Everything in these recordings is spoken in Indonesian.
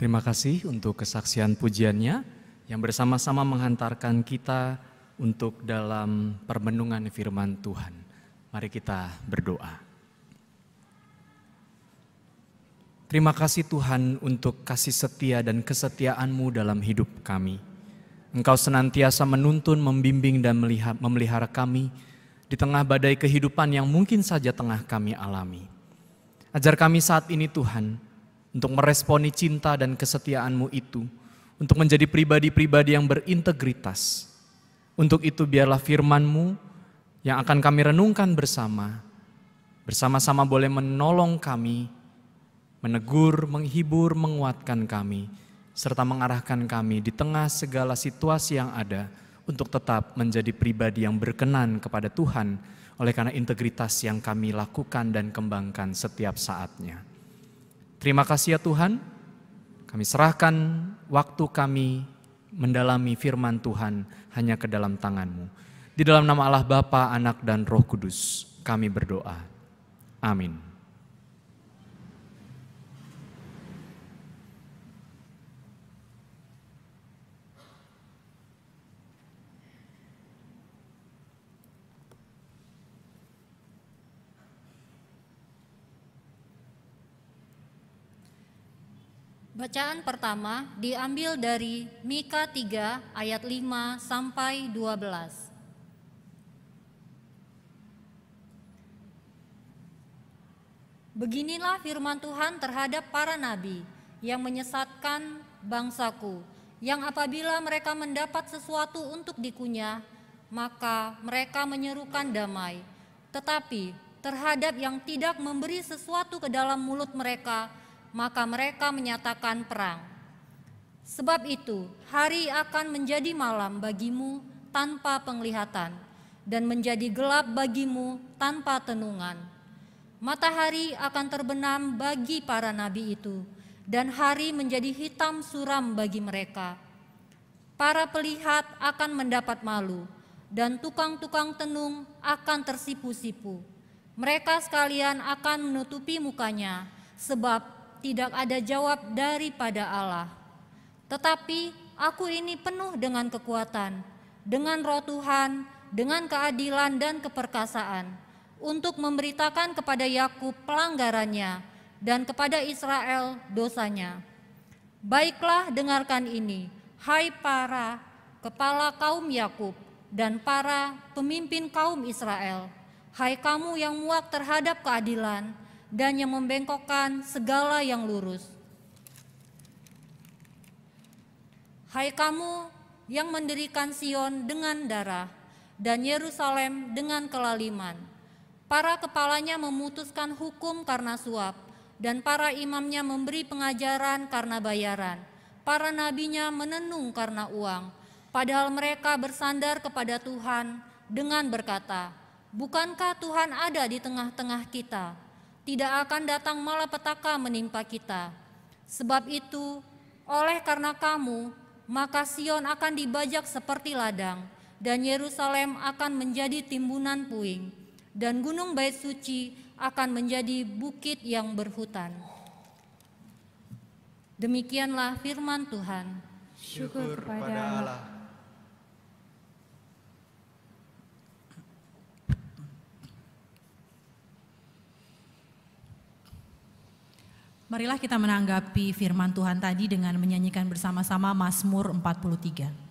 Terima kasih untuk kesaksian pujiannya yang bersama-sama menghantarkan kita untuk dalam permenungan firman Tuhan. Mari kita berdoa. Terima kasih Tuhan untuk kasih setia dan kesetiaan-Mu dalam hidup kami. Engkau senantiasa menuntun, membimbing dan memelihara kami di tengah badai kehidupan yang mungkin saja tengah kami alami. Ajar kami saat ini Tuhan, untuk meresponi cinta dan kesetiaan-Mu itu, untuk menjadi pribadi-pribadi yang berintegritas. Untuk itu biarlah firman-Mu yang akan kami renungkan bersama-sama boleh menolong kami, menegur, menghibur, menguatkan kami, serta mengarahkan kami di tengah segala situasi yang ada untuk tetap menjadi pribadi yang berkenan kepada Tuhan oleh karena integritas yang kami lakukan dan kembangkan setiap saatnya. Terima kasih ya Tuhan, kami serahkan waktu kami mendalami firman Tuhan hanya ke dalam tangan-Mu. Di dalam nama Allah Bapa, Anak dan Roh Kudus kami berdoa. Amin. Bacaan pertama diambil dari Mika 3 ayat 5 sampai 12. Beginilah firman Tuhan terhadap para nabi yang menyesatkan bangsaku, yang apabila mereka mendapat sesuatu untuk dikunyah, maka mereka menyerukan damai. Tetapi terhadap yang tidak memberi sesuatu ke dalam mulut mereka, maka mereka menyatakan perang. Sebab itu, hari akan menjadi malam bagimu tanpa penglihatan, dan menjadi gelap bagimu tanpa tenungan. Matahari akan terbenam bagi para nabi itu, dan hari menjadi hitam suram bagi mereka. Para pelihat akan mendapat malu, dan tukang-tukang tenung akan tersipu-sipu. Mereka sekalian akan menutupi mukanya, sebab tidak ada jawab daripada Allah. Tetapi aku ini penuh dengan kekuatan, dengan roh Tuhan, dengan keadilan dan keperkasaan, untuk memberitakan kepada Yakub pelanggarannya dan kepada Israel dosanya. Baiklah, dengarkan ini, hai para kepala kaum Yakub dan para pemimpin kaum Israel, hai kamu yang muak terhadap keadilan dan yang membengkokkan segala yang lurus. Hai kamu yang mendirikan Sion dengan darah dan Yerusalem dengan kelaliman. Para kepalanya memutuskan hukum karena suap, dan para imamnya memberi pengajaran karena bayaran. Para nabinya menenung karena uang, padahal mereka bersandar kepada Tuhan dengan berkata, bukankah Tuhan ada di tengah-tengah kita? Tidak akan datang malapetaka menimpa kita. Sebab itu, oleh karena kamu, maka Sion akan dibajak seperti ladang, dan Yerusalem akan menjadi timbunan puing, dan gunung Bait Suci akan menjadi bukit yang berhutan. Demikianlah firman Tuhan. Syukur kepada Allah. Marilah kita menanggapi firman Tuhan tadi dengan menyanyikan bersama-sama Mazmur 43.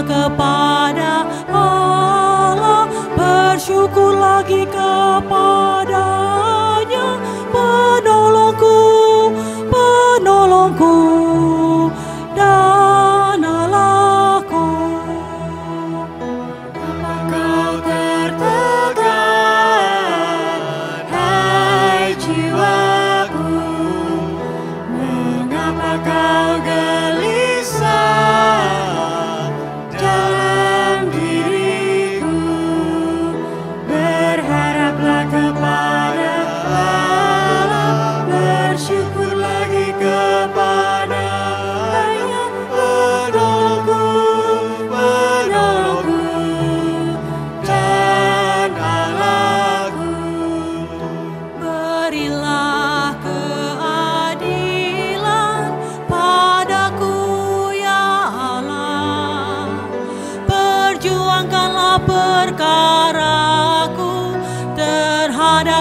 kepada Allah.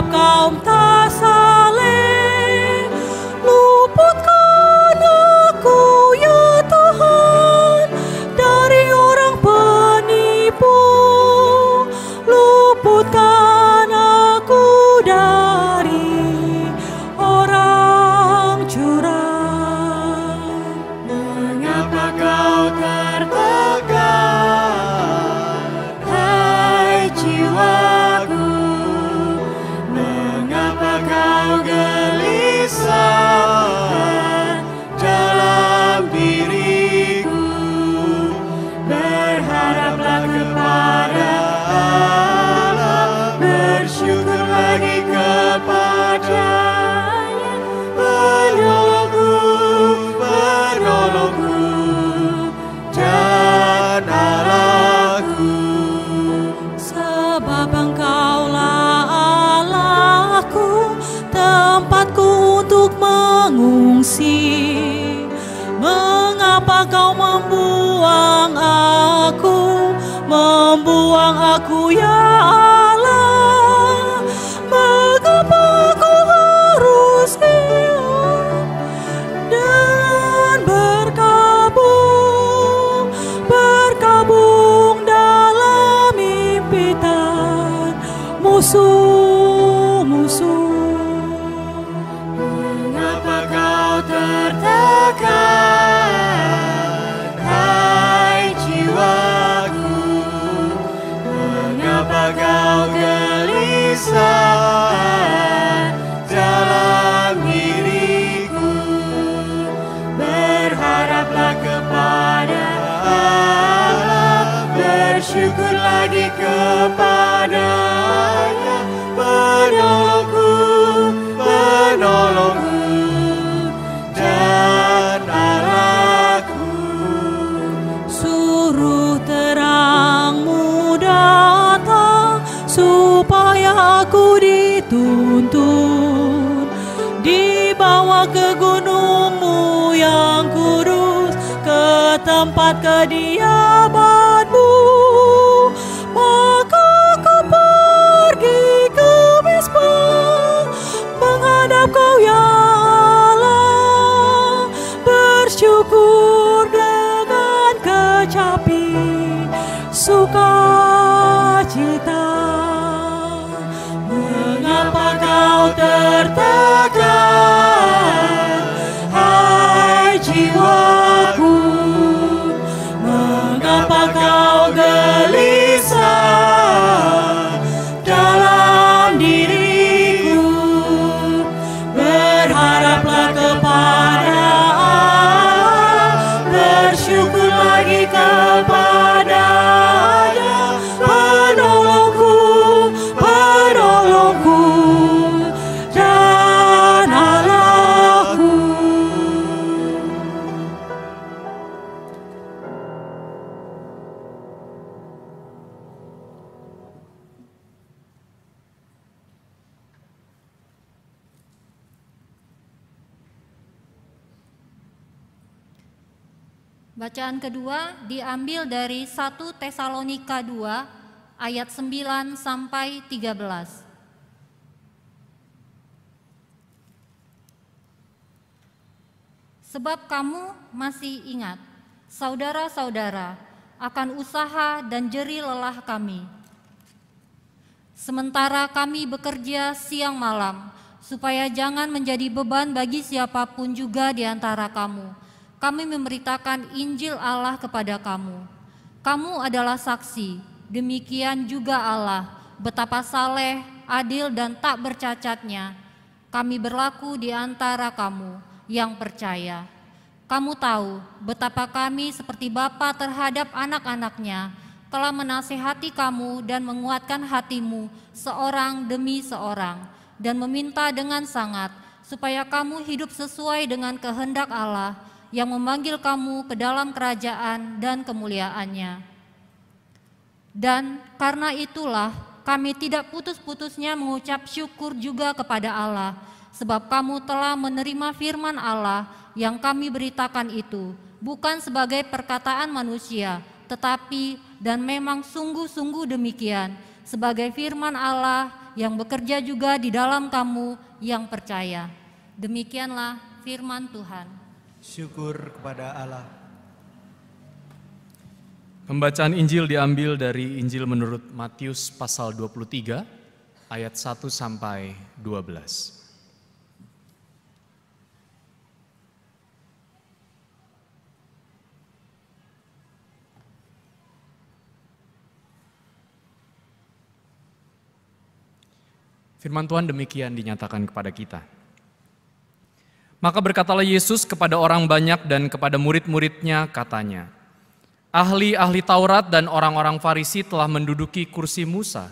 setiap kaum tak saleh. Luputkan aku ya Tuhan dari orang penipu, luputkan aku dari orang curang. Mengapa kau tertekan, hai jiwaku? Mengapa kau gelisah dalam diriku? Berharaplah kepada Allah, bersyukur lagi kepada-Nya. Penolongku, penolongku, dan Allahku. Sebab Engkaulah Allahku, tempatku untuk mengungsi. Mengapa kau membuang aku ya Allah? Mengapa aku harus hilang dan berkabung dalam impitan musuh-musuh? Mengapa kau tertekan, hai jiwaku? Mengapa kau gelisah dalam diriku? Berharaplah kepada Allah, bersyukur lagi kepada-Nya. Penolongku, penolongku, dan Allahku. Suruh terang-Mu datang supaya aku dituntun, dibawa ke gunung-Mu yang kudus, ke tempat kediaman-Mu. Maka aku pergi ke Mizpah, menghadap Kau ya Allah, bersyukur dengan kecapi sukacita. Mengapa kau tertekan, hai jiwaku? Mengapa kau gelisah dalam diriku? Berharaplah kepada Allah, bersyukur lagi kepada-Nya. Penolongku, penolongku, dan Allahku. Bacaan kedua diambil dari 1 Tesalonika 2 ayat 9 sampai 13. Sebab kamu masih ingat, saudara-saudara, akan usaha dan jerih lelah kami. Sementara kami bekerja siang malam, supaya jangan menjadi beban bagi siapapun juga di antara kamu. Kami memberitakan Injil Allah kepada kamu. Kamu adalah saksi, demikian juga Allah, betapa saleh, adil dan tak bercacatnya. Kami berlaku di antara kamu yang percaya. Kamu tahu betapa kami seperti bapa terhadap anak-anaknya, telah menasihati kamu dan menguatkan hatimu seorang demi seorang, dan meminta dengan sangat supaya kamu hidup sesuai dengan kehendak Allah yang memanggil kamu ke dalam kerajaan dan kemuliaannya. Dan karena itulah kami tidak putus-putusnya mengucap syukur juga kepada Allah, sebab kamu telah menerima firman Allah yang kami beritakan itu, bukan sebagai perkataan manusia, tetapi dan memang sungguh-sungguh demikian, sebagai firman Allah yang bekerja juga di dalam kamu yang percaya. Demikianlah firman Tuhan. Syukur kepada Allah. Pembacaan Injil diambil dari Injil menurut Matius pasal 23 ayat 1 sampai 12. Firman Tuhan demikian dinyatakan kepada kita. Maka berkatalah Yesus kepada orang banyak dan kepada murid-muridnya katanya, ahli-ahli Taurat dan orang-orang Farisi telah menduduki kursi Musa.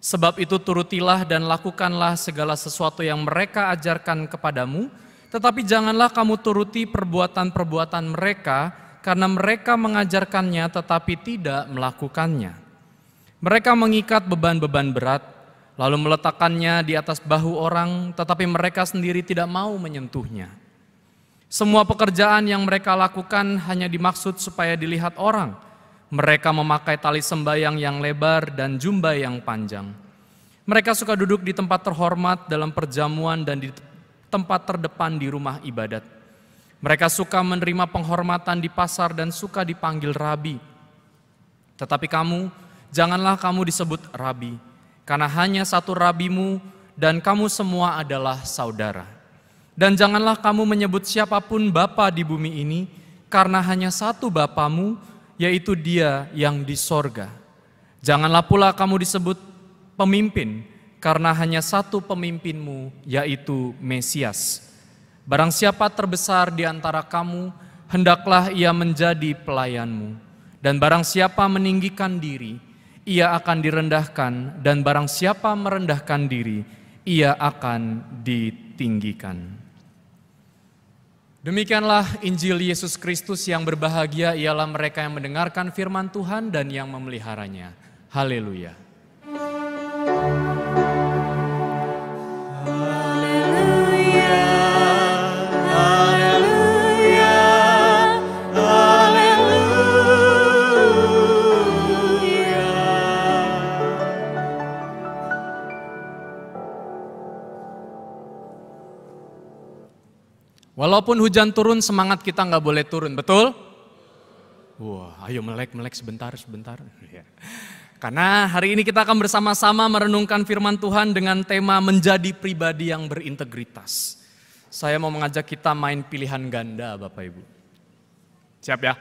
Sebab itu turutilah dan lakukanlah segala sesuatu yang mereka ajarkan kepadamu, tetapi janganlah kamu turuti perbuatan-perbuatan mereka, karena mereka mengajarkannya tetapi tidak melakukannya. Mereka mengikat beban-beban berat, lalu meletakkannya di atas bahu orang, tetapi mereka sendiri tidak mau menyentuhnya. Semua pekerjaan yang mereka lakukan hanya dimaksud supaya dilihat orang. Mereka memakai tali sembayang yang lebar dan jubah yang panjang. Mereka suka duduk di tempat terhormat dalam perjamuan dan di tempat terdepan di rumah ibadat. Mereka suka menerima penghormatan di pasar dan suka dipanggil rabi. Tetapi kamu, janganlah kamu disebut rabi, karena hanya satu rabimu dan kamu semua adalah saudara. Dan janganlah kamu menyebut siapapun bapa di bumi ini, karena hanya satu bapamu, yaitu Dia yang di sorga. Janganlah pula kamu disebut pemimpin, karena hanya satu pemimpinmu, yaitu Mesias. Barang siapa terbesar di antara kamu, hendaklah ia menjadi pelayanmu. Dan barang siapa meninggikan diri, ia akan direndahkan, dan barang siapa merendahkan diri, ia akan ditinggikan. Demikianlah Injil Yesus Kristus. Yang berbahagia ialah mereka yang mendengarkan firman Tuhan dan yang memeliharanya. Haleluya. Walaupun hujan turun, semangat kita nggak boleh turun, betul? Wah, ayo melek sebentar. Karena hari ini kita akan bersama-sama merenungkan firman Tuhan dengan tema menjadi pribadi yang berintegritas. Saya mau mengajak kita main pilihan ganda, Bapak Ibu. Siap ya?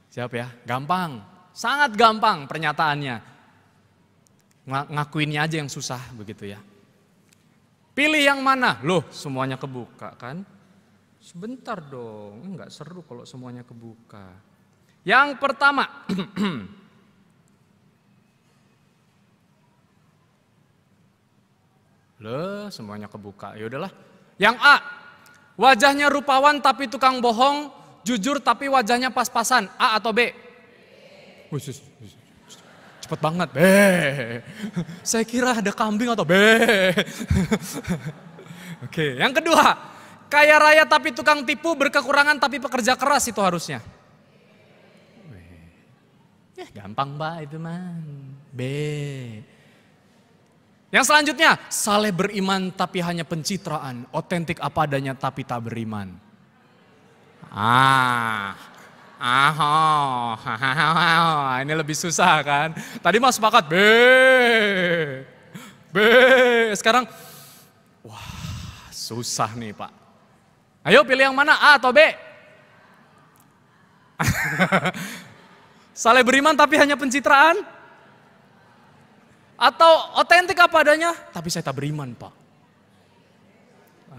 Siap ya? Gampang, sangat gampang pernyataannya. Ngakuinnya aja yang susah begitu ya. Pilih yang mana? Loh, semuanya kebuka kan? Sebentar dong, enggak seru kalau semuanya kebuka. Yang pertama, loh semuanya kebuka, ya udahlah. Yang A, wajahnya rupawan tapi tukang bohong, jujur tapi wajahnya pas-pasan. A atau B? Cepet banget, B. Saya kira ada kambing atau B. Oke, yang kedua. Kaya raya tapi tukang tipu, berkekurangan tapi pekerja keras, itu harusnya. Ya gampang Mbak itu man. B. Yang selanjutnya, saleh beriman tapi hanya pencitraan, otentik apa adanya tapi tak beriman. Ini lebih susah kan. Tadi mas sepakat B. Sekarang, wah susah nih Pak. Ayo pilih yang mana, A atau B? Saleh beriman tapi hanya pencitraan? Atau otentik apa adanya, tapi saya tak beriman Pak?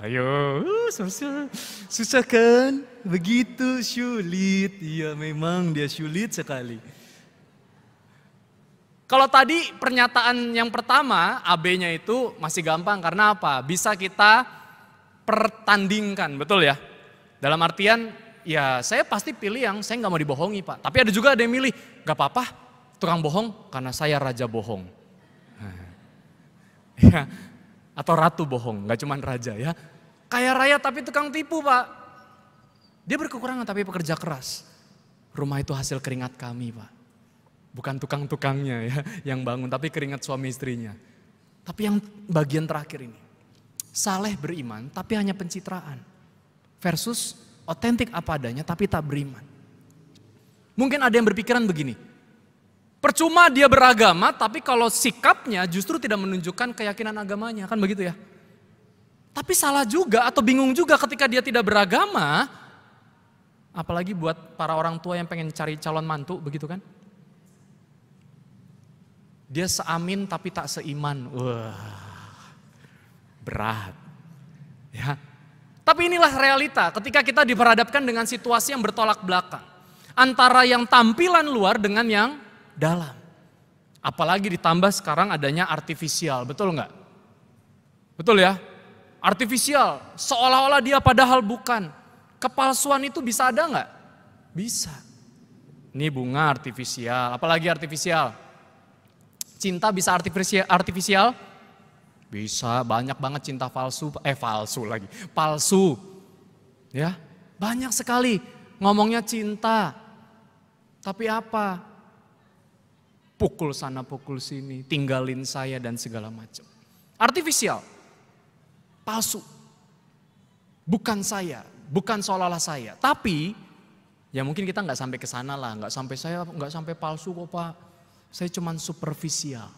Ayo, susah kan? Begitu sulit, iya memang dia sulit sekali. Kalau tadi pernyataan yang pertama, AB-nya itu masih gampang karena apa? Bisa kita pertandingkan, betul ya? Dalam artian, ya saya pasti pilih yang saya nggak mau dibohongi Pak. Tapi ada juga ada yang milih, gak apa-apa tukang bohong karena saya raja bohong. Ya, atau ratu bohong, gak cuman raja ya. Kaya raya tapi tukang tipu Pak. Dia berkekurangan tapi pekerja keras. Rumah itu hasil keringat kami Pak. Bukan tukang-tukangnya ya yang bangun, tapi keringat suami istrinya. Tapi yang bagian terakhir ini, saleh beriman tapi hanya pencitraan. Versus otentik apa adanya tapi tak beriman. Mungkin ada yang berpikiran begini, percuma dia beragama tapi kalau sikapnya justru tidak menunjukkan keyakinan agamanya, kan begitu ya. Tapi salah juga atau bingung juga ketika dia tidak beragama, apalagi buat para orang tua yang pengen cari calon mantu, begitu kan. Dia seamin tapi tak seiman, wah berat. Ya. Tapi inilah realita ketika kita diperhadapkan dengan situasi yang bertolak belakang. Antara yang tampilan luar dengan yang dalam. Apalagi ditambah sekarang adanya artifisial, betul nggak? Betul ya? Artifisial, seolah-olah dia padahal bukan. Kepalsuan itu bisa ada nggak? Bisa. Ini bunga artifisial, apalagi artifisial? Cinta bisa artifisial? Bisa, banyak banget cinta palsu. Ya, banyak sekali ngomongnya cinta. Tapi apa? Pukul sana, pukul sini, tinggalin saya dan segala macam. Artifisial, palsu. Bukan saya, bukan seolah-olah saya. Tapi ya mungkin kita nggak sampai ke sana lah, nggak sampai palsu kok Pak. Saya cuman superficial.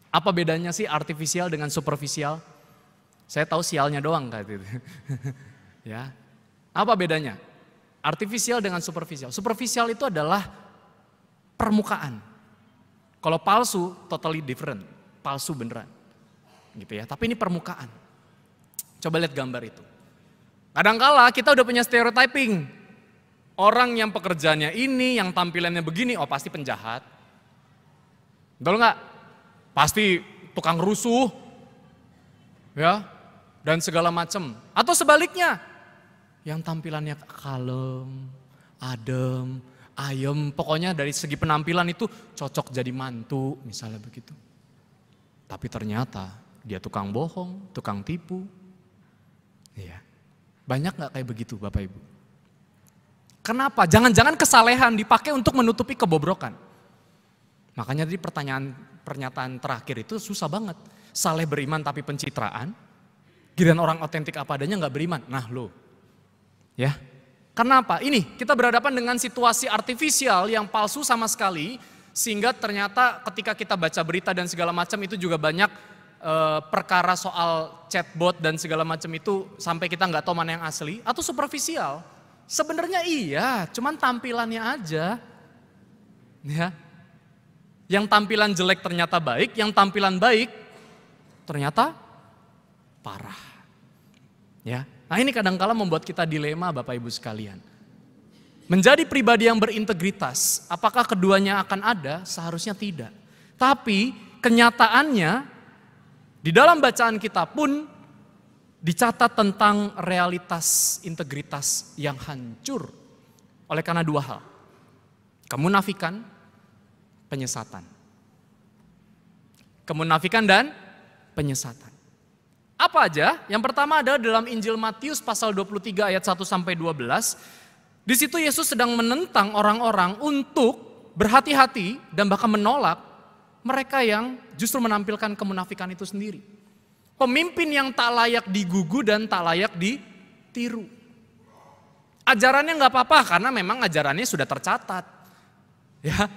Apa bedanya sih artifisial dengan superficial? Saya tahu sialnya doang kayak gitu. Ya. Apa bedanya? Artifisial dengan superficial. Superficial itu adalah permukaan. Kalau palsu totally different. Palsu beneran. Gitu ya. Tapi ini permukaan. Coba lihat gambar itu. Kadangkala kita udah punya stereotyping. Orang yang pekerjaannya ini, yang tampilannya begini, oh pasti penjahat. Betul nggak? Pasti tukang rusuh, ya, dan segala macam. Atau sebaliknya, yang tampilannya kalem, adem, ayem, pokoknya dari segi penampilan itu cocok jadi mantu, misalnya begitu. Tapi ternyata dia tukang bohong, tukang tipu. Iya. Banyak nggak kayak begitu Bapak Ibu? Kenapa? Jangan-jangan kesalehan dipakai untuk menutupi kebobrokan. Makanya tadi pernyataan terakhir itu susah banget. Saleh beriman tapi pencitraan. Giliran orang otentik apa adanya nggak beriman. Nah lo, ya. Kenapa? Ini kita berhadapan dengan situasi artifisial yang palsu sama sekali. Sehingga ternyata ketika kita baca berita dan segala macam itu juga banyak perkara soal chatbot dan segala macam itu sampai kita nggak tahu mana yang asli atau superficial. Sebenarnya iya, cuman tampilannya aja. Ya. Yang tampilan jelek ternyata baik, yang tampilan baik ternyata parah. Ya. Nah ini kadangkala membuat kita dilema Bapak Ibu sekalian. Menjadi pribadi yang berintegritas, apakah keduanya akan ada? Seharusnya tidak. Tapi kenyataannya di dalam bacaan kita pun dicatat tentang realitas integritas yang hancur oleh karena dua hal. Kemunafikan, penyesatan. Kemunafikan dan penyesatan. Apa aja? Yang pertama adalah dalam Injil Matius pasal 23 ayat 1 sampai 12. Di situ Yesus sedang menentang orang-orang untuk berhati-hati dan bahkan menolak mereka yang justru menampilkan kemunafikan itu sendiri. Pemimpin yang tak layak digugu dan tak layak ditiru. Ajarannya nggak apa-apa karena memang ajarannya sudah tercatat. Ya.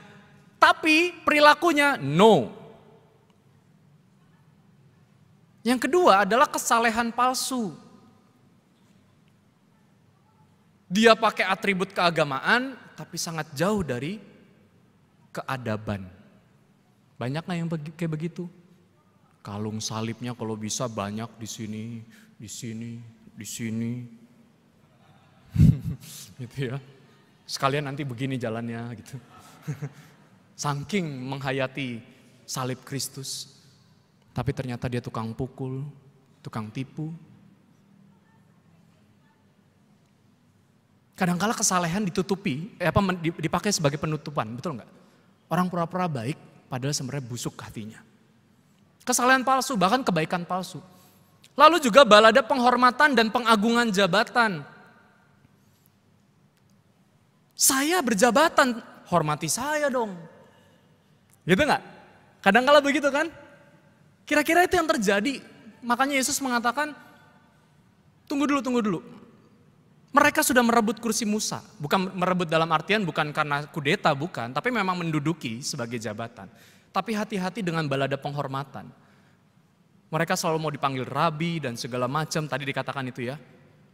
Tapi perilakunya no. Yang kedua adalah kesalehan palsu. Dia pakai atribut keagamaan tapi sangat jauh dari keadaban. Banyak nggak yang kayak begitu? Kalung salibnya kalau bisa banyak di sini, di sini, di sini. Gitu ya. Sekalian nanti begini jalannya gitu. Saking menghayati salib Kristus. Tapi ternyata dia tukang pukul, tukang tipu. Kadangkala kesalehan ditutupi, dipakai sebagai penutupan, betul nggak? Orang pura-pura baik, padahal sebenarnya busuk hatinya. Kesalehan palsu, bahkan kebaikan palsu. Lalu juga balada penghormatan dan pengagungan jabatan. Saya berjabatan, hormati saya dong. Gitu nggak? Kadang-kala begitu kan? Kira-kira itu yang terjadi. Makanya Yesus mengatakan, tunggu dulu. Mereka sudah merebut kursi Musa. Bukan merebut dalam artian bukan karena kudeta, bukan. Tapi memang menduduki sebagai jabatan. Tapi hati-hati dengan balada penghormatan. Mereka selalu mau dipanggil rabi dan segala macam, tadi dikatakan itu ya.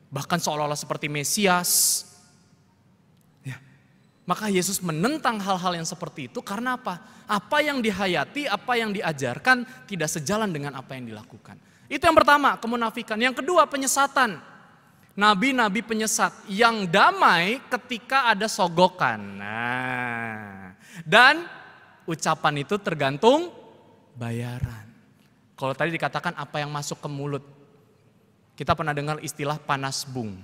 Bahkan seolah-olah seperti Mesias. Ya. Maka Yesus menentang hal-hal yang seperti itu karena apa? Apa yang dihayati, apa yang diajarkan tidak sejalan dengan apa yang dilakukan. Itu yang pertama, kemunafikan. Yang kedua, penyesatan. Nabi-nabi penyesat yang damai ketika ada sogokan. Nah, dan ucapan itu tergantung bayaran. Kalau tadi dikatakan apa yang masuk ke mulut. Kita pernah dengar istilah panas bung.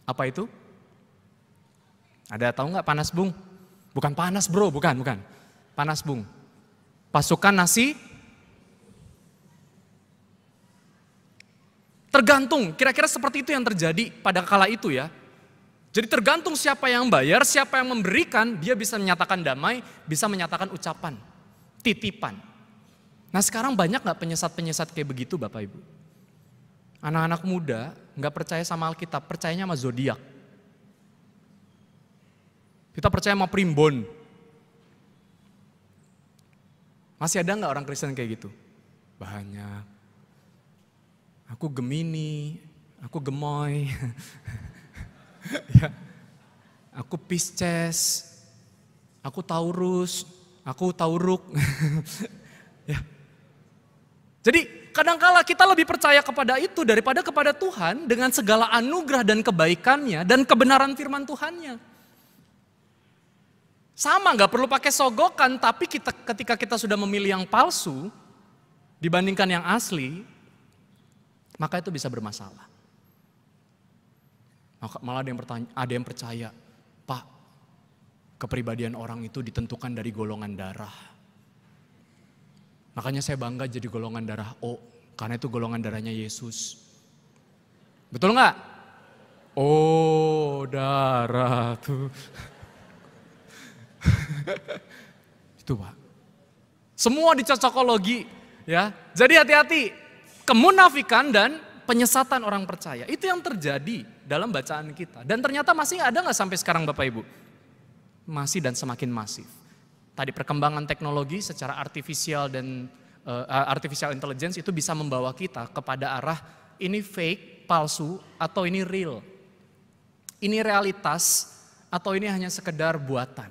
Apa itu? Ada tahu nggak panas bung? Bukan panas bro, bukan. Panas bung. Pasukan nasi. Tergantung, kira-kira seperti itu yang terjadi pada kala itu ya. Jadi tergantung siapa yang bayar, siapa yang memberikan, dia bisa menyatakan damai, bisa menyatakan ucapan, titipan. Nah sekarang banyak gak penyesat-penyesat kayak begitu Bapak Ibu? Anak-anak muda gak percaya sama Alkitab, percayanya sama zodiak. Kita percaya sama primbon. Masih ada gak orang Kristen kayak gitu? Banyak. Aku Gemini, aku Gemoy, ya. Aku Pisces, aku Taurus, aku Tauruk. Ya. Jadi kadangkala kita lebih percaya kepada itu daripada kepada Tuhan dengan segala anugerah dan kebaikannya dan kebenaran firman Tuhannya. Sama gak perlu pakai sogokan, tapi ketika kita sudah memilih yang palsu dibandingkan yang asli, maka itu bisa bermasalah. Malah ada yang percaya, Pak, kepribadian orang itu ditentukan dari golongan darah. Makanya saya bangga jadi golongan darah O, karena itu golongan darahnya Yesus. Betul nggak? Oh, darah tuh. Itu Pak. Semua dicocokologi ya. Jadi hati-hati. Kemunafikan dan penyesatan orang percaya. Itu yang terjadi dalam bacaan kita. Dan ternyata masih ada gak sampai sekarang Bapak Ibu? Masih dan semakin masif. Tadi perkembangan teknologi secara artificial dan artificial intelligence itu bisa membawa kita kepada arah ini fake, palsu, atau ini real. Ini realitas atau ini hanya sekedar buatan.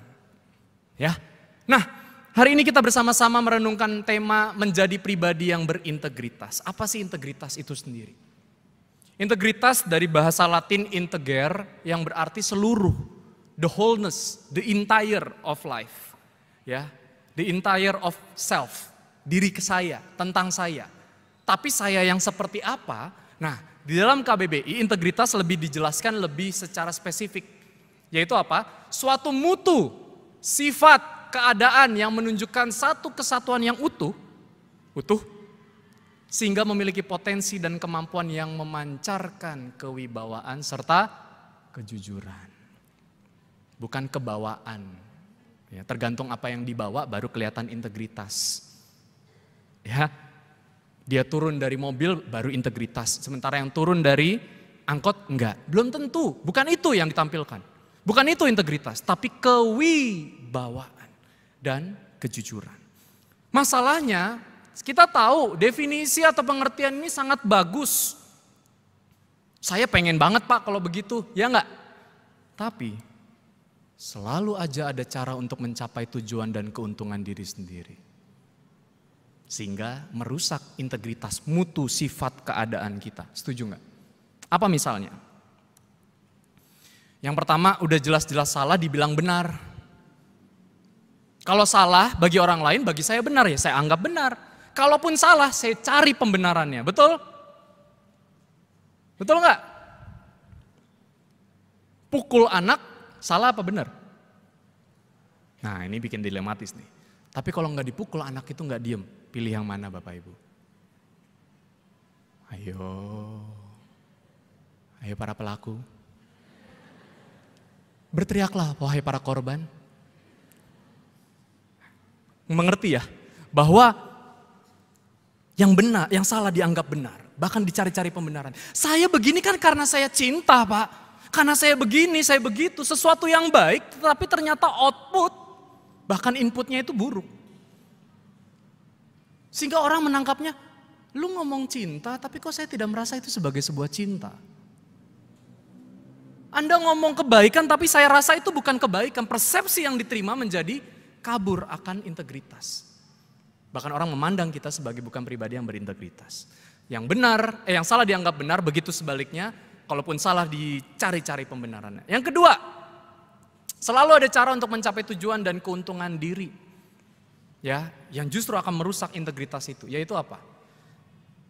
Ya. Nah, hari ini kita bersama-sama merenungkan tema menjadi pribadi yang berintegritas. Apa sih integritas itu sendiri? Integritas dari bahasa Latin integer yang berarti seluruh, the wholeness, the entire of life. Ya, the entire of self, diri saya, tentang saya. Tapi saya yang seperti apa? Nah, di dalam KBBI integritas lebih dijelaskan lebih secara spesifik. Yaitu apa? Suatu mutu, sifat, keadaan yang menunjukkan satu kesatuan yang utuh, sehingga memiliki potensi dan kemampuan yang memancarkan kewibawaan serta kejujuran. Bukan kebawaan. Ya, tergantung apa yang dibawa baru kelihatan integritas. Ya, dia turun dari mobil baru integritas, sementara yang turun dari angkot enggak. Belum tentu, bukan itu yang ditampilkan. Bukan itu integritas, tapi kewibawaan dan kejujuran. Masalahnya kita tahu definisi atau pengertian ini sangat bagus. Saya pengen banget Pak kalau begitu, ya enggak? Tapi selalu aja ada cara untuk mencapai tujuan dan keuntungan diri sendiri. Sehingga merusak integritas, mutu, sifat, keadaan kita. Setuju enggak? Apa misalnya? Yang pertama udah jelas-jelas salah dibilang benar. Kalau salah bagi orang lain, bagi saya benar ya saya anggap benar. Kalaupun salah, saya cari pembenarannya. Betul? Betul nggak? Pukul anak, salah apa benar? Nah ini bikin dilematis nih. Tapi kalau nggak dipukul, anak itu nggak diem. Pilih yang mana Bapak Ibu? Ayo para pelaku. Berteriaklah wahai para korban. Mengerti ya, bahwa Yang benar, yang salah dianggap benar. Bahkan dicari-cari pembenaran. Saya begini kan karena saya cinta, Pak. Karena saya begini, saya begitu. Sesuatu yang baik, tetapi ternyata output, bahkan inputnya itu buruk. Sehingga orang menangkapnya, lu ngomong cinta, tapi kok saya tidak merasa itu sebagai sebuah cinta. Anda ngomong kebaikan, tapi saya rasa itu bukan kebaikan. Persepsi yang diterima menjadi kabur akan integritas. Bahkan orang memandang kita sebagai bukan pribadi yang berintegritas. Yang benar, yang salah dianggap benar, begitu sebaliknya. Kalaupun salah dicari-cari pembenarannya. Yang kedua, selalu ada cara untuk mencapai tujuan dan keuntungan diri. Ya, yang justru akan merusak integritas itu. Yaitu apa?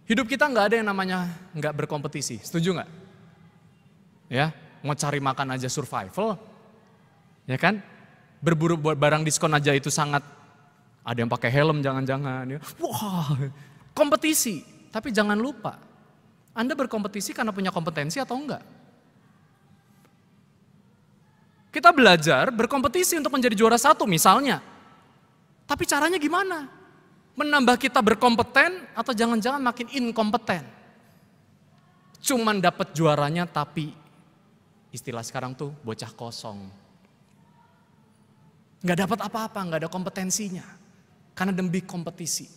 Hidup kita nggak ada yang namanya nggak berkompetisi. Setuju nggak? Ya, mau cari makan aja survival. Ya kan? Berburu buat barang diskon aja itu sangat. Ada yang pakai helm jangan-jangan. Ya. Wah, kompetisi. Tapi jangan lupa, Anda berkompetisi karena punya kompetensi atau enggak? Kita belajar berkompetisi untuk menjadi juara satu misalnya. Tapi caranya gimana? Menambah kita berkompeten atau jangan-jangan makin inkompeten? Cuman dapat juaranya tapi istilah sekarang tuh bocah kosong. Nggak dapat apa-apa, nggak ada kompetensinya. Karena demi kompetisi.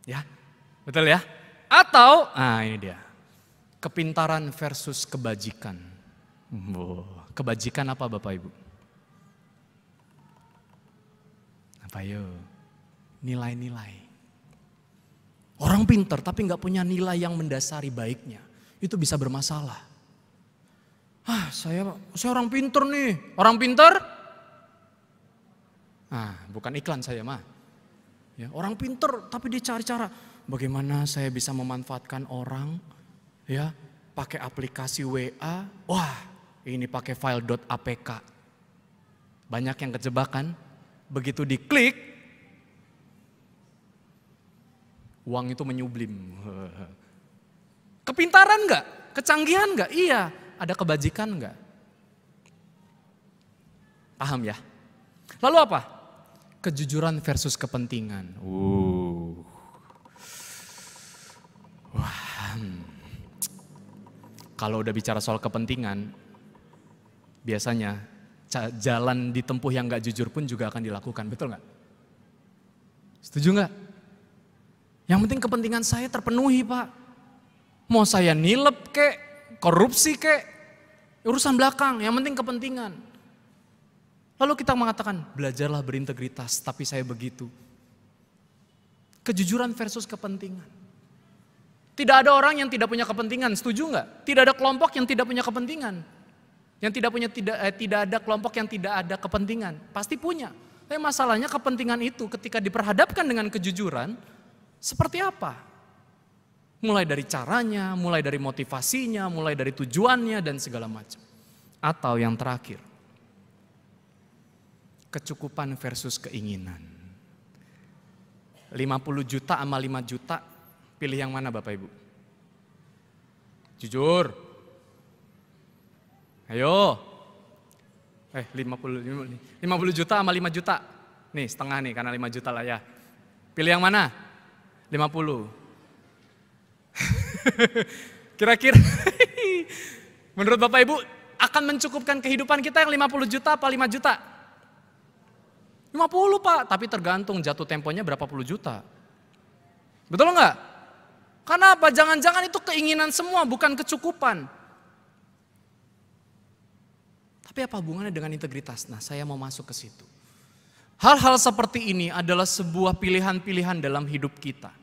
Ya, betul ya? Atau, ini dia. Kepintaran versus kebajikan. Kebajikan apa Bapak Ibu? Apa yuk? Nilai-nilai. Orang pintar tapi nggak punya nilai yang mendasari baiknya. Itu bisa bermasalah. Saya orang pintar nih. Orang pintar? Bukan iklan saya mah. Ya, orang pintar tapi dia cari cara. Bagaimana saya bisa memanfaatkan orang? Ya, pakai aplikasi WA. Wah, ini pakai file.apk. Banyak yang kejebakan. Begitu diklik, uang itu menyublim. Kepintaran enggak? Kecanggihan enggak? Iya. Ada kebajikan enggak? Paham ya? Lalu apa? Kejujuran versus kepentingan. Kalau udah bicara soal kepentingan, biasanya jalan ditempuh yang gak jujur pun juga akan dilakukan, betul gak? Setuju gak? Yang penting kepentingan saya terpenuhi Pak. Mau saya nilep kek, korupsi kek, urusan belakang, yang penting kepentingan. Lalu kita mengatakan, belajarlah berintegritas, tapi saya begitu. Kejujuran versus kepentingan. Tidak ada orang yang tidak punya kepentingan, setuju nggak? Tidak ada kelompok yang tidak punya kepentingan. Yang tidak ada kelompok yang tidak ada kepentingan, pasti punya. Tapi masalahnya kepentingan itu ketika diperhadapkan dengan kejujuran, seperti apa? Mulai dari caranya, mulai dari motivasinya, mulai dari tujuannya dan segala macam. Atau yang terakhir, kecukupan versus keinginan. 50 juta sama 5 juta, pilih yang mana Bapak Ibu? Jujur. Ayo. 50 juta sama 5 juta. Nih setengah nih karena 5 juta lah ya. Pilih yang mana? 50. Kira-kira menurut Bapak Ibu akan mencukupkan kehidupan kita yang 50 juta apa 5 juta? 50 Pak, tapi tergantung jatuh temponya berapa puluh juta. Betul enggak? Karena apa? Jangan-jangan itu keinginan semua, bukan kecukupan. Tapi apa hubungannya dengan integritas? Nah, saya mau masuk ke situ. Hal-hal seperti ini adalah sebuah pilihan-pilihan dalam hidup kita.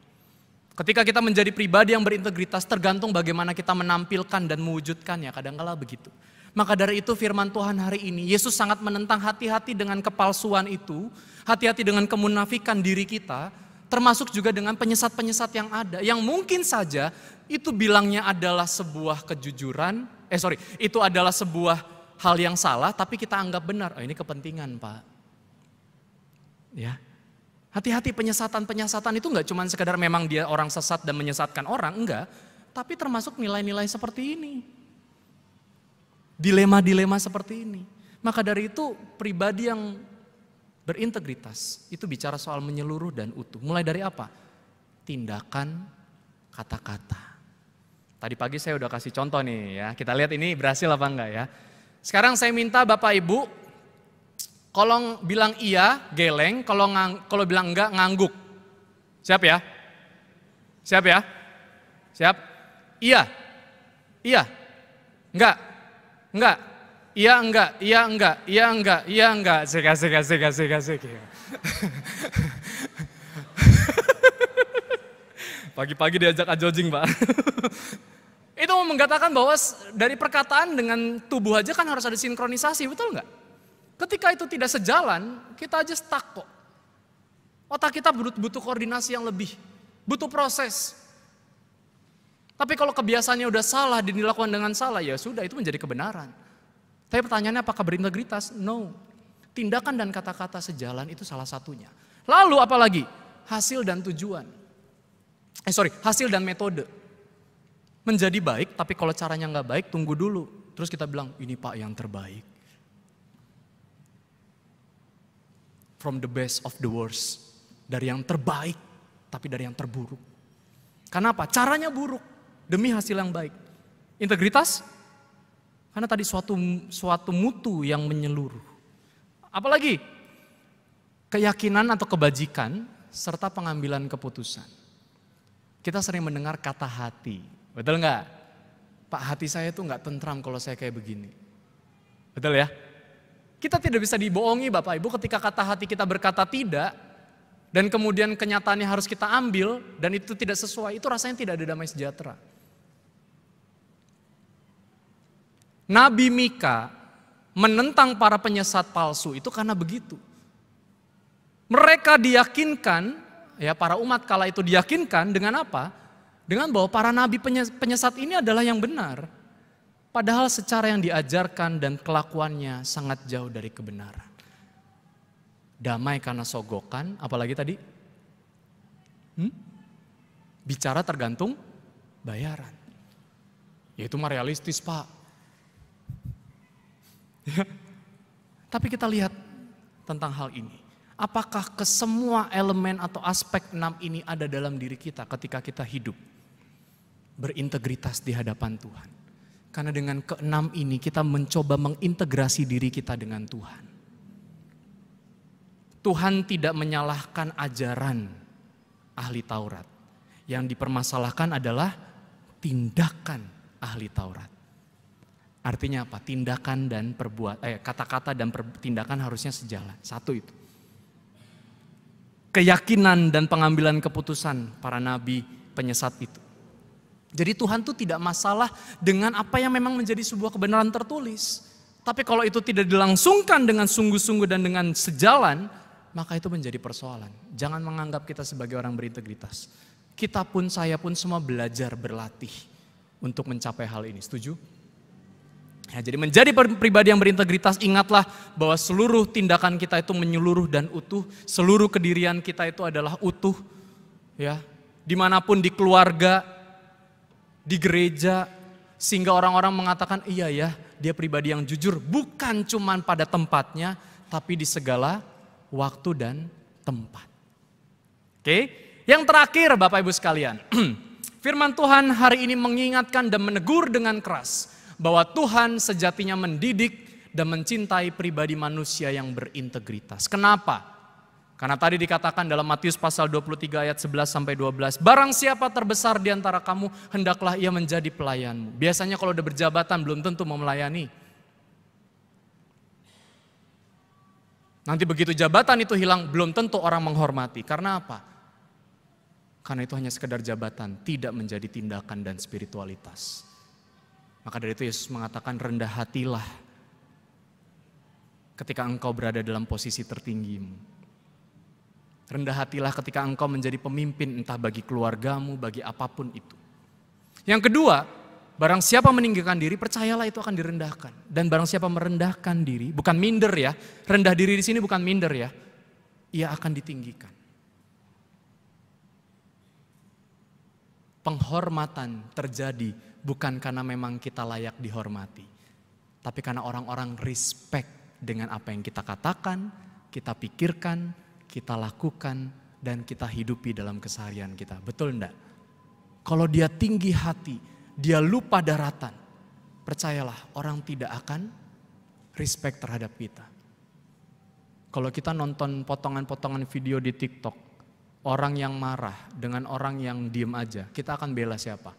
Ketika kita menjadi pribadi yang berintegritas, tergantung bagaimana kita menampilkan dan mewujudkannya, kadang-kala begitu. Maka dari itu firman Tuhan hari ini, Yesus sangat menentang hati-hati dengan kepalsuan itu, hati-hati dengan kemunafikan diri kita, termasuk juga dengan penyesat-penyesat yang ada, yang mungkin saja itu bilangnya adalah sebuah kejujuran, itu adalah sebuah hal yang salah, tapi kita anggap benar. Ini kepentingan Pak. Ya, hati-hati penyesatan-penyesatan itu nggak cuma sekedar memang dia orang sesat dan menyesatkan orang, enggak, tapi termasuk nilai-nilai seperti ini. Dilema-dilema seperti ini. Maka dari itu pribadi yang berintegritas itu bicara soal menyeluruh dan utuh. Mulai dari apa? tindakan, kata-kata. Tadi pagi saya udah kasih contoh nih ya. Kita lihat ini berhasil apa enggak ya. Sekarang saya minta Bapak Ibu, kalau bilang iya, geleng. Kalau bilang enggak, ngangguk. Siap ya? Siap ya? Siap? Iya. Iya. Enggak. Enggak. Iya enggak. Iya enggak. Iya enggak. Iya enggak. Asik. Pagi-pagi diajak ajojing, Pak. Itu mengatakan bahwa dari perkataan dengan tubuh aja kan harus ada sinkronisasi, betul nggak? Ketika itu tidak sejalan, kita aja stuck kok. Otak kita butuh koordinasi yang lebih, butuh proses. Tapi kalau kebiasaannya udah salah, dilakukan dengan salah, ya sudah itu menjadi kebenaran. Tapi pertanyaannya apakah berintegritas? No. Tindakan dan kata-kata sejalan itu salah satunya. Lalu apalagi? Hasil dan tujuan. Hasil dan metode. Menjadi baik, tapi kalau caranya nggak baik, tunggu dulu. Terus kita bilang, ini Pak yang terbaik. From the best of the worst. Dari yang terbaik, tapi dari yang terburuk. Kenapa? Caranya buruk, demi hasil yang baik. Integritas? Karena tadi suatu mutu yang menyeluruh. Apalagi? Keyakinan atau kebajikan, serta pengambilan keputusan. Kita sering mendengar kata hati. Betul nggak? Pak, hati saya tuh nggak tentram kalau saya kayak begini. Betul ya? Kita tidak bisa dibohongi Bapak Ibu ketika kata hati kita berkata tidak, dan kemudian kenyataannya harus kita ambil, dan itu tidak sesuai, itu rasanya tidak ada damai sejahtera. Nabi Mika menentang para penyesat palsu itu karena begitu. Mereka diyakinkan, ya para umat kala itu diyakinkan dengan apa? Dengan bahwa para nabi penyesat ini adalah yang benar. Padahal secara yang diajarkan dan kelakuannya sangat jauh dari kebenaran. Damai karena sogokan, apalagi tadi? Bicara tergantung bayaran. Ya itu mah realistis Pak. Ya. Tapi kita lihat tentang hal ini. Apakah kesemua elemen atau aspek 6 ini ada dalam diri kita ketika kita hidup berintegritas di hadapan Tuhan? Karena dengan ke-6 ini kita mencoba mengintegrasi diri kita dengan Tuhan. Tuhan tidak menyalahkan ajaran ahli Taurat. Yang dipermasalahkan adalah tindakan ahli Taurat. Artinya apa? Tindakan dan kata-kata dan tindakan harusnya sejalan. Satu itu. Keyakinan dan pengambilan keputusan para nabi penyesat itu. Jadi Tuhan tuh tidak masalah dengan apa yang memang menjadi sebuah kebenaran tertulis. Tapi kalau itu tidak dilangsungkan dengan sungguh-sungguh dan dengan sejalan, maka itu menjadi persoalan. Jangan menganggap kita sebagai orang berintegritas. Kita pun, saya pun semua belajar berlatih untuk mencapai hal ini. Setuju? Ya, jadi menjadi pribadi yang berintegritas, ingatlah bahwa seluruh tindakan kita itu menyeluruh dan utuh. Seluruh kedirian kita itu adalah utuh. Ya, dimanapun di keluarga, di gereja, sehingga orang-orang mengatakan iya ya, dia pribadi yang jujur. Bukan cuman pada tempatnya, tapi di segala waktu dan tempat. Oke, yang terakhir Bapak Ibu sekalian, firman Tuhan hari ini mengingatkan dan menegur dengan keras bahwa Tuhan sejatinya mendidik dan mencintai pribadi manusia yang berintegritas. Kenapa? Karena tadi dikatakan dalam Matius pasal 23 ayat 11-12, barang siapa terbesar di antara kamu, hendaklah ia menjadi pelayanmu. Biasanya kalau udah berjabatan belum tentu mau melayani. Nanti begitu jabatan itu hilang, belum tentu orang menghormati. Karena apa? Karena itu hanya sekedar jabatan, tidak menjadi tindakan dan spiritualitas. Maka dari itu Yesus mengatakan rendah hatilah ketika engkau berada dalam posisi tertinggimu. Rendah hatilah ketika engkau menjadi pemimpin entah bagi keluargamu, bagi apapun itu. Yang kedua, barang siapa meninggikan diri, percayalah itu akan direndahkan. Dan barang siapa merendahkan diri, bukan minder ya, rendah diri di sini bukan minder ya, ia akan ditinggikan. Penghormatan terjadi bukan karena memang kita layak dihormati, tapi karena orang-orang respect dengan apa yang kita katakan, kita pikirkan, kita lakukan, dan kita hidupi dalam keseharian kita. Betul enggak? Kalau dia tinggi hati, dia lupa daratan, percayalah orang tidak akan respect terhadap kita. Kalau kita nonton potongan-potongan video di TikTok, orang yang marah dengan orang yang diem aja, kita akan bela siapa?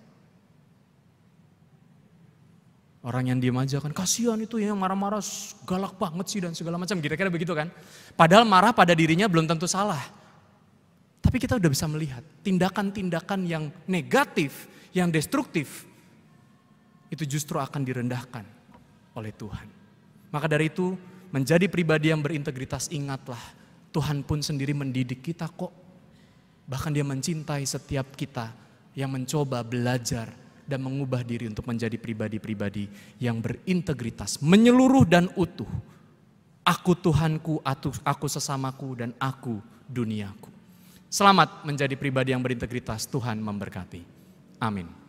Orang yang diem aja kan, kasihan itu yang marah-marah galak banget sih dan segala macam, kira-kira begitu kan. Padahal marah pada dirinya belum tentu salah. Tapi kita udah bisa melihat tindakan-tindakan yang negatif, yang destruktif, itu justru akan direndahkan oleh Tuhan. Maka dari itu, menjadi pribadi yang berintegritas, ingatlah Tuhan pun sendiri mendidik kita kok. Bahkan dia mencintai setiap kita yang mencoba belajar dan mengubah diri untuk menjadi pribadi-pribadi yang berintegritas, menyeluruh dan utuh. Aku Tuhanku, aku sesamaku, dan aku duniaku. Selamat menjadi pribadi yang berintegritas, Tuhan memberkati. Amin.